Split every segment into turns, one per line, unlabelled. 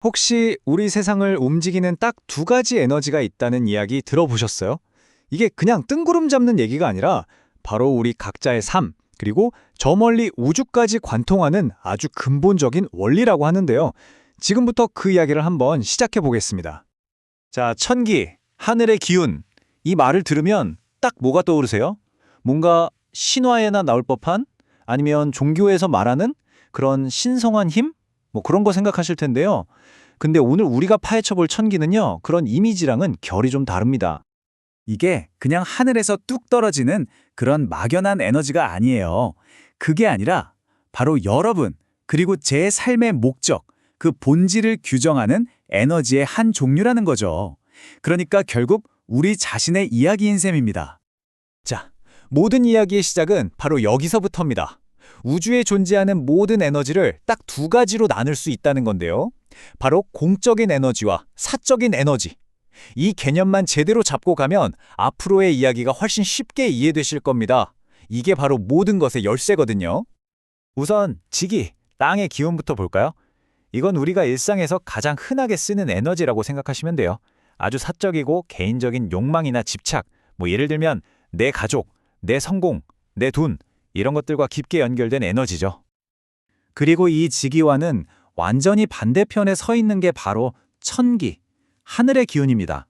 혹시 우리 세상을 움직이는 딱 두 가지 에너지가 있다는 이야기 들어보셨어요? 이게 그냥 뜬구름 잡는 얘기가 아니라 바로 우리 각자의 삶, 그리고 저 멀리 우주까지 관통하는 아주 근본적인 원리라고 하는데요. 지금부터 그 이야기를 한번 시작해 보겠습니다. 자, 천기, 하늘의 기운. 이 말을 들으면 딱 뭐가 떠오르세요? 뭔가 신화에나 나올 법한? 아니면 종교에서 말하는 그런 신성한 힘? 뭐 그런 거 생각하실 텐데요. 근데 오늘 우리가 파헤쳐 볼 천기는요, 그런 이미지랑은 결이 좀 다릅니다.
이게 그냥 하늘에서 뚝 떨어지는 그런 막연한 에너지가 아니에요. 그게 아니라 바로 여러분, 그리고 제 삶의 목적, 그 본질을 규정하는 에너지의 한 종류라는 거죠. 그러니까 결국 우리 자신의 이야기인 셈입니다.
자, 모든 이야기의 시작은 바로 여기서부터입니다. 우주에 존재하는 모든 에너지를 딱 두 가지로 나눌 수 있다는 건데요. 바로 공적인 에너지와 사적인 에너지. 이 개념만 제대로 잡고 가면 앞으로의 이야기가 훨씬 쉽게 이해되실 겁니다. 이게 바로 모든 것의 열쇠거든요. 우선 지기, 땅의 기운부터 볼까요? 이건 우리가 일상에서 가장 흔하게 쓰는 에너지라고 생각하시면 돼요. 아주 사적이고 개인적인 욕망이나 집착, 뭐 예를 들면 내 가족, 내 성공, 내 돈, 이런 것들과 깊게 연결된 에너지죠.
그리고 이 지기와는 완전히 반대편에 서 있는 게 바로 천기, 하늘의 기운입니다.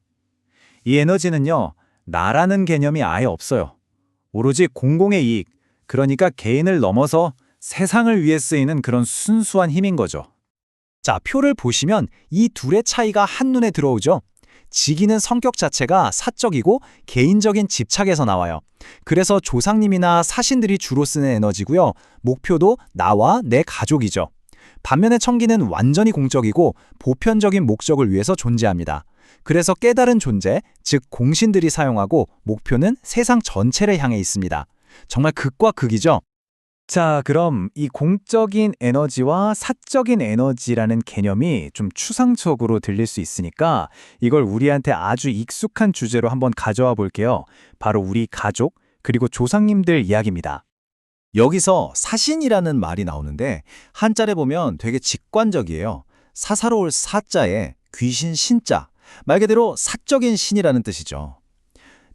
이 에너지는요, 나라는 개념이 아예 없어요. 오로지 공공의 이익, 그러니까 개인을 넘어서 세상을 위해 쓰이는 그런 순수한 힘인 거죠.
자, 표를 보시면 이 둘의 차이가 한눈에 들어오죠. 지기는 성격 자체가 사적이고 개인적인 집착에서 나와요. 그래서 조상님이나 사신들이 주로 쓰는 에너지고요. 목표도 나와 내 가족이죠. 반면에 천기는 완전히 공적이고 보편적인 목적을 위해서 존재합니다. 그래서 깨달은 존재, 즉 공신들이 사용하고 목표는 세상 전체를 향해 있습니다. 정말 극과 극이죠.
자, 그럼 이 공적인 에너지와 사적인 에너지라는 개념이 좀 추상적으로 들릴 수 있으니까 이걸 우리한테 아주 익숙한 주제로 한번 가져와 볼게요. 바로 우리 가족, 그리고 조상님들 이야기입니다.
여기서 사신이라는 말이 나오는데 한자를 보면 되게 직관적이에요. 사사로울 사자에 귀신 신자, 말 그대로 사적인 신이라는 뜻이죠.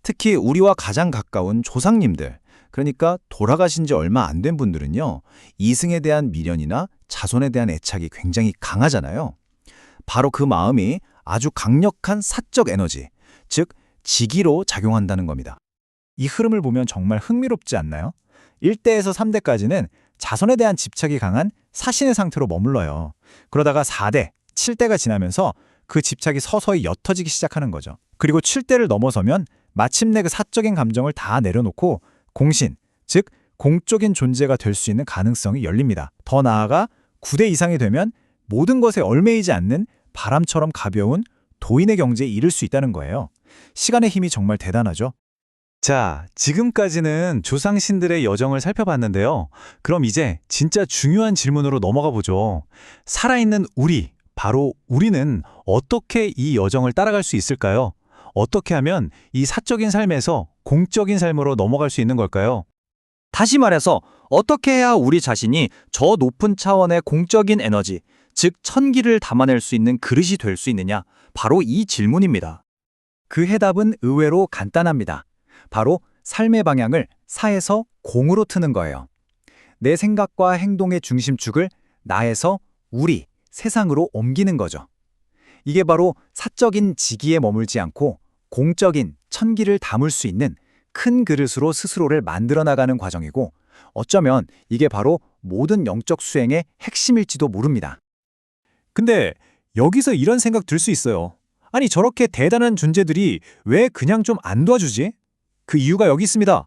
특히 우리와 가장 가까운 조상님들, 그러니까 돌아가신 지 얼마 안 된 분들은요, 이승에 대한 미련이나 자손에 대한 애착이 굉장히 강하잖아요. 바로 그 마음이 아주 강력한 사적 에너지, 즉 지기로 작용한다는 겁니다. 이 흐름을 보면 정말 흥미롭지 않나요? 1대에서 3대까지는 자손에 대한 집착이 강한 사신의 상태로 머물러요. 그러다가 4대, 7대가 지나면서 그 집착이 서서히 옅어지기 시작하는 거죠. 그리고 7대를 넘어서면 마침내 그 사적인 감정을 다 내려놓고 공신, 즉 공적인 존재가 될 수 있는 가능성이 열립니다. 더 나아가 9대 이상이 되면 모든 것에 얽매이지 않는 바람처럼 가벼운 도인의 경지에 이를 수 있다는 거예요. 시간의 힘이 정말 대단하죠. 자, 지금까지는 조상신들의 여정을 살펴봤는데요. 그럼 이제 진짜 중요한 질문으로 넘어가 보죠. 살아있는 우리, 바로 우리는 어떻게 이 여정을 따라갈 수 있을까요? 어떻게 하면 이 사적인 삶에서 공적인 삶으로 넘어갈 수 있는 걸까요?
다시 말해서 어떻게 해야 우리 자신이 저 높은 차원의 공적인 에너지, 즉 천기를 담아낼 수 있는 그릇이 될 수 있느냐? 바로 이 질문입니다.
그 해답은 의외로 간단합니다. 바로 삶의 방향을 사에서 공으로 트는 거예요. 내 생각과 행동의 중심축을 나에서 우리, 세상으로 옮기는 거죠. 이게 바로 사적인 지기에 머물지 않고 공적인 천기를 담을 수 있는 큰 그릇으로 스스로를 만들어 나가는 과정이고, 어쩌면 이게 바로 모든 영적 수행의 핵심일지도 모릅니다.
근데 여기서 이런 생각 들 수 있어요. 아니, 저렇게 대단한 존재들이 왜 그냥 좀 안 도와주지? 그 이유가 여기 있습니다.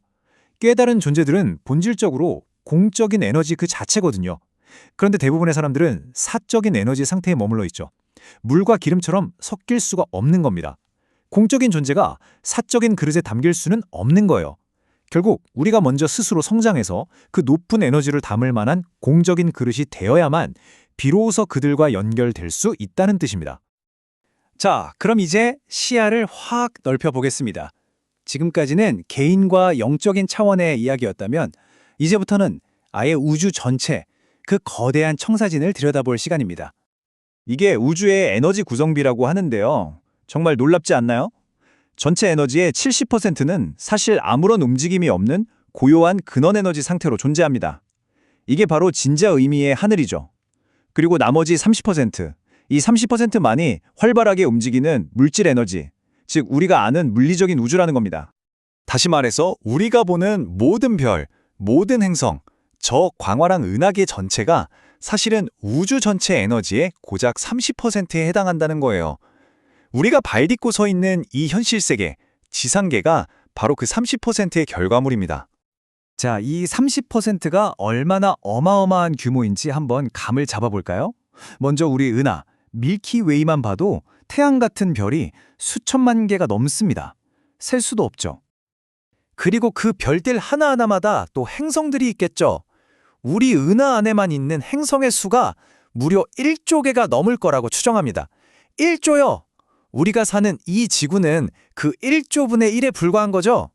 깨달은 존재들은 본질적으로 공적인 에너지 그 자체거든요. 그런데 대부분의 사람들은 사적인 에너지 상태에 머물러 있죠. 물과 기름처럼 섞일 수가 없는 겁니다. 공적인 존재가 사적인 그릇에 담길 수는 없는 거예요. 결국 우리가 먼저 스스로 성장해서 그 높은 에너지를 담을 만한 공적인 그릇이 되어야만 비로소 그들과 연결될 수 있다는 뜻입니다. 자, 그럼 이제 시야를 확 넓혀보겠습니다. 지금까지는 개인과 영적인 차원의 이야기였다면 이제부터는 아예 우주 전체, 그 거대한 청사진을 들여다볼 시간입니다.
이게 우주의 에너지 구성비라고 하는데요. 정말 놀랍지 않나요? 전체 에너지의 70%는 사실 아무런 움직임이 없는 고요한 근원 에너지 상태로 존재합니다. 이게 바로 진짜 의미의 하늘이죠. 그리고 나머지 30%, 이 30%만이 활발하게 움직이는 물질 에너지, 즉 우리가 아는 물리적인 우주라는 겁니다. 다시 말해서 우리가 보는 모든 별, 모든 행성, 저 광활한 은하계 전체가 사실은 우주 전체 에너지의 고작 30%에 해당한다는 거예요. 우리가 발 딛고 서 있는 이 현실 세계, 지상계가 바로 그 30%의 결과물입니다. 자, 이 30%가 얼마나 어마어마한 규모인지 한번 감을 잡아볼까요? 먼저 우리 은하, 밀키웨이만 봐도 태양 같은 별이 수천만 개가 넘습니다. 셀 수도 없죠. 그리고 그 별들 하나하나마다 또 행성들이 있겠죠. 우리 은하 안에만 있는 행성의 수가 무려 1조 개가 넘을 거라고 추정합니다. 1조요! 우리가 사는 이 지구는 그 1조분의 1에 불과한 거죠.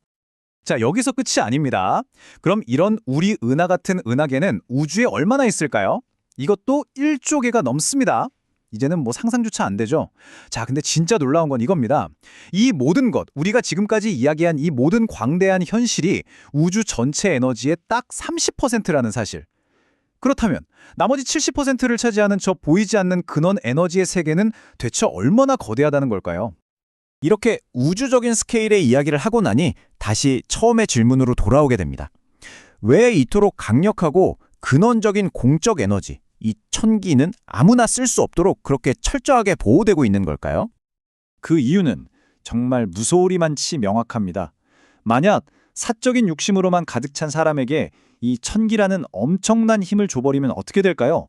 자, 여기서 끝이 아닙니다. 그럼 이런 우리 은하 같은 은하계는 우주에 얼마나 있을까요? 이것도 1조 개가 넘습니다. 이제는 뭐 상상조차 안 되죠. 자, 근데 진짜 놀라운 건 이겁니다. 이 모든 것, 우리가 지금까지 이야기한 이 모든 광대한 현실이 우주 전체 에너지의 딱 30%라는 사실. 그렇다면 나머지 70%를 차지하는 저 보이지 않는 근원 에너지의 세계는 대체 얼마나 거대하다는 걸까요? 이렇게 우주적인 스케일의 이야기를 하고 나니 다시 처음의 질문으로 돌아오게 됩니다. 왜 이토록 강력하고 근원적인 공적 에너지, 이 천기는 아무나 쓸 수 없도록 그렇게 철저하게 보호되고 있는 걸까요? 그 이유는 정말 무소리만치 명확합니다. 만약 사적인 욕심으로만 가득 찬 사람에게 이 천기라는 엄청난 힘을 줘버리면 어떻게 될까요?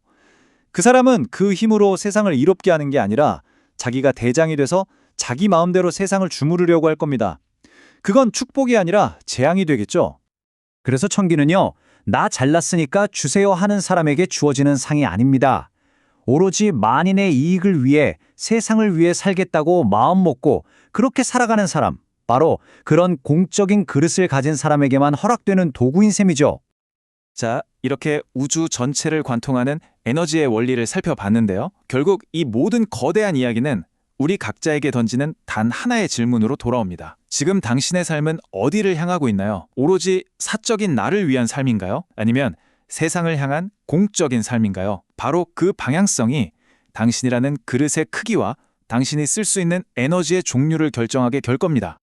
그 사람은 그 힘으로 세상을 이롭게 하는 게 아니라 자기가 대장이 돼서 자기 마음대로 세상을 주무르려고 할 겁니다. 그건 축복이 아니라 재앙이 되겠죠. 그래서 천기는요, 나 잘났으니까 주세요 하는 사람에게 주어지는 상이 아닙니다. 오로지 만인의 이익을 위해 세상을 위해 살겠다고 마음 먹고 그렇게 살아가는 사람, 바로 그런 공적인 그릇을 가진 사람에게만 허락되는 도구인 셈이죠. 자, 이렇게 우주 전체를 관통하는 에너지의 원리를 살펴봤는데요. 결국 이 모든 거대한 이야기는 우리 각자에게 던지는 단 하나의 질문으로 돌아옵니다. 지금 당신의 삶은 어디를 향하고 있나요? 오로지 사적인 나를 위한 삶인가요? 아니면 세상을 향한 공적인 삶인가요? 바로 그 방향성이 당신이라는 그릇의 크기와 당신이 쓸 수 있는 에너지의 종류를 결정하게 될 겁니다.